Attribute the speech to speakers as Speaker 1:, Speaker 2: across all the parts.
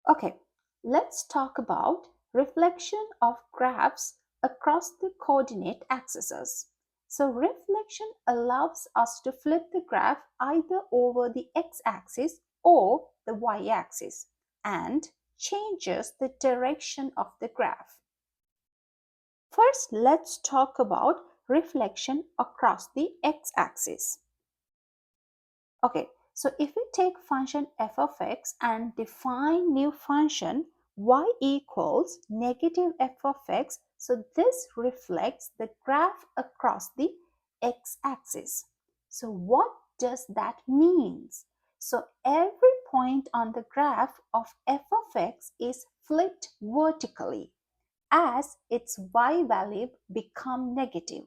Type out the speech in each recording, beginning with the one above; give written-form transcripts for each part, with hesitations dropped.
Speaker 1: Okay, let's talk about reflection of graphs across the coordinate axes. So reflection allows us to flip the graph either over the x-axis or the y-axis and changes the direction of the graph. First, let's talk about reflection across the x-axis. Okay, so if we take function f of x and define new function y equals negative f of x, so this reflects the graph across the x-axis. So what does that mean? So every point on the graph of f of x is flipped vertically as its y value become negative.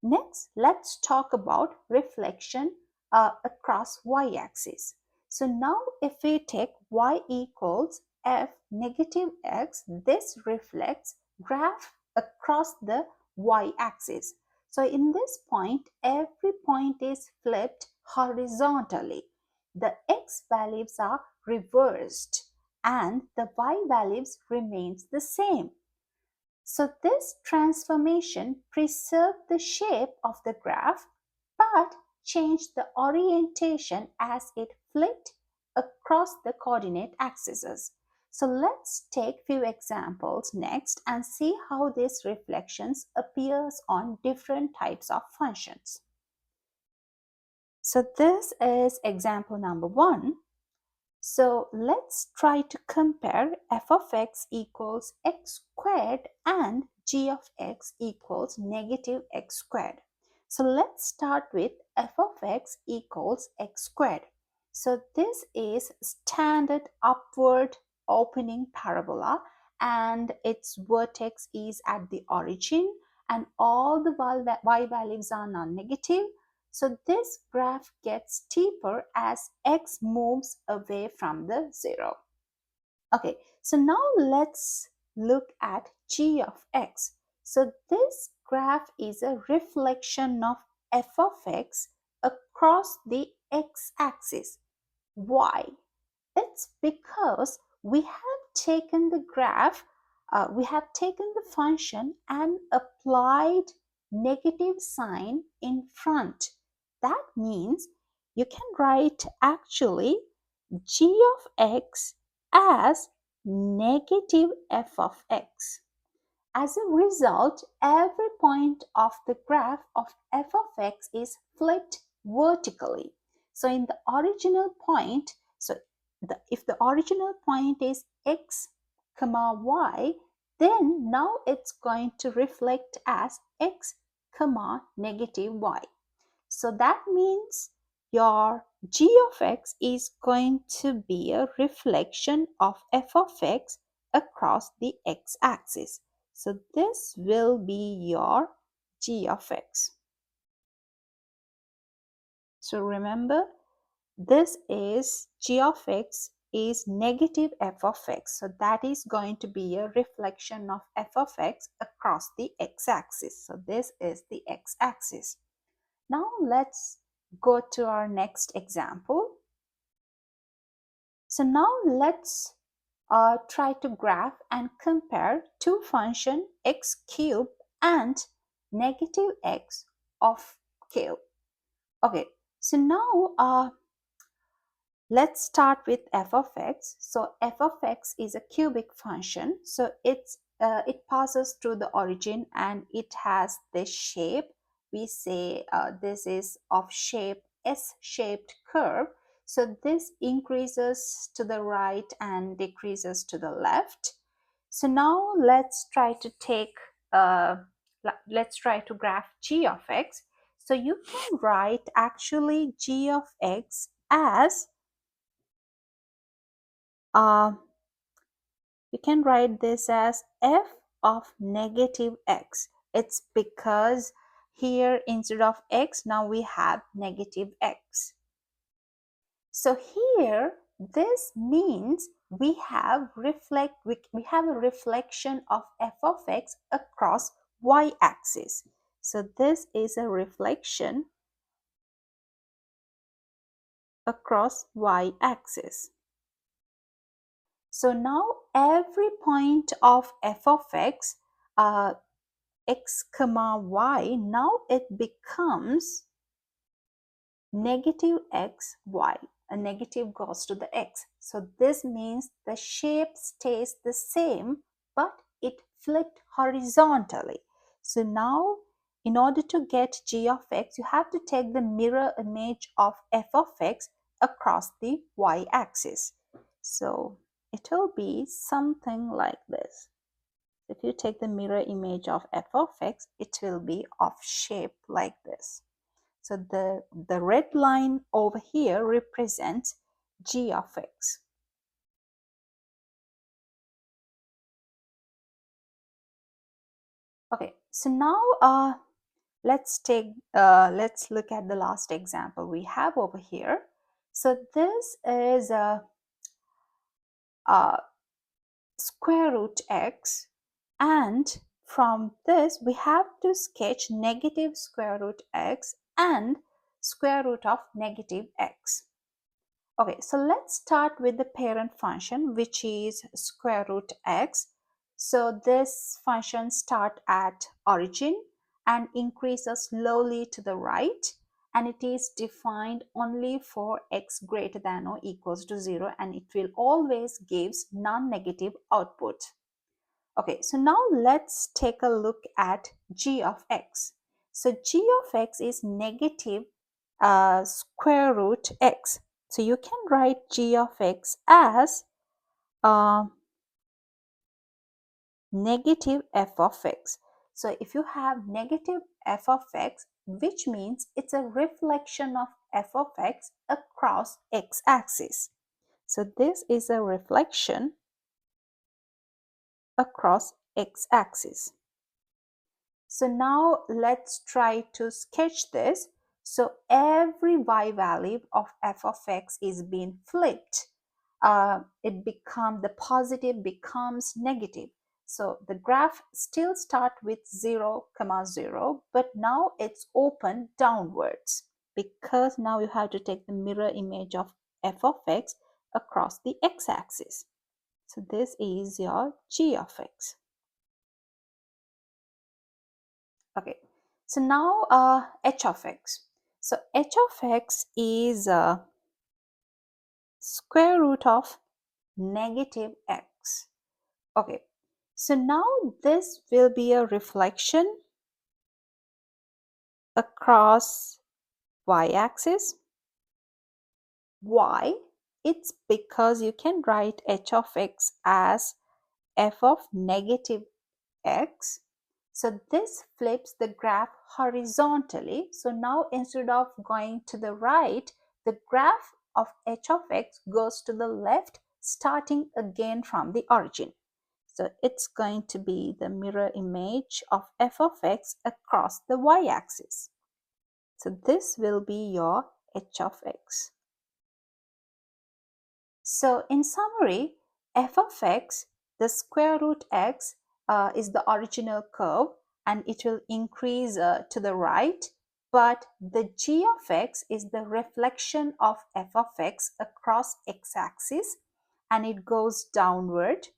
Speaker 1: Next, let's talk about reflection across y-axis. So now if we take y equals f negative x, this reflects graph across the y-axis. So in this point, every point is flipped horizontally. The x values are reversed and the y values remains the same. So this transformation preserved the shape of the graph but changed the orientation as it flipped across the coordinate axes. So let's take few examples next and see how these reflections appears on different types of functions. So this is example number 1. So let's try to compare f of x equals x squared and g of x equals negative x squared. So let's start with f of x equals x squared. So this is standard upward opening parabola and its vertex is at the origin and all the y values are non-negative. So this graph gets steeper as x moves away from the 0. Okay, so now let's look at g of x. So this graph is a reflection of f of x across the x-axis. Why? It's because we have taken the graph, we have taken the function and applied negative sign in front. That means you can write actually g of x as negative f of x. As a result, every point of the graph of f of x is flipped vertically. So in the original point, if the original point is x comma y, then now it's going to reflect as x comma negative y. So that means your g of x is going to be a reflection of f of x across the x-axis. So this will be your g of x. So remember, this is g of x is negative f of x. So that is going to be a reflection of f of x across the x-axis. So this is the x-axis. Now let's go to our next example. So now let's try to graph and compare two functions x cubed and negative x of cube. Okay, so now let's start with f of x. So f of x is a cubic function. So it passes through the origin and it has this shape. We say this is of shape S-shaped curve. So this increases to the right and decreases to the left. So now let's try to graph g of x. So you can write actually g of x as you can write this as f of negative x. It's because here instead of x now we have negative x. So here this means we have a reflection of f of x across y-axis. So this is a reflection across y-axis. So now every point of f of x, x comma y, now it becomes negative x, y. A negative goes to the x. So this means the shape stays the same, but it flipped horizontally. So now in order to get g of x, you have to take the mirror image of f of x across the y-axis. So it will be something like this. If you take the mirror image of f of x, it will be of shape like this. So the red line over here represents g of x. Okay, so now let's look at the last example we have over here. So this is a square root x, and from this we have to sketch negative square root x and square root of negative x. Okay, so let's start with the parent function, which is square root x. So this function starts at origin and increases slowly to the right, and it is defined only for x greater than or equals to 0, and it will always gives non-negative output. Okay, so now let's take a look at g of x. So g of x is negative square root x. So you can write g of x as negative f of x. So if you have negative f of x, which means it's a reflection of f of x across x-axis. So this is a reflection across x-axis. So now let's try to sketch this. So every y value of f of x is being flipped. The positive becomes negative. So the graph still start with 0, 0, but now it's open downwards because now you have to take the mirror image of f of x across the x-axis. So this is your g of x. Okay, so now h of x. So h of x is square root of negative x. Okay, so now this will be a reflection across y-axis. Why? It's because you can write h of x as f of negative x. So this flips the graph horizontally. So now instead of going to the right, the graph of h of x goes to the left, starting again from the origin. So it's going to be the mirror image of f of x across the y-axis. So this will be your h of x. So in summary, f of x, the square root x, is the original curve, and it will increase to the right, but the g of x is the reflection of f of x across x-axis, and it goes downward.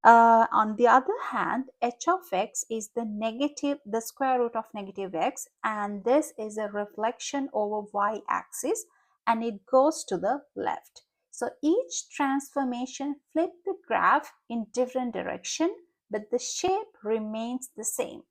Speaker 1: On the other hand, h of x is the square root of negative x, and this is a reflection over y-axis, and it goes to the left. So each transformation flips the graph in different direction, but the shape remains the same.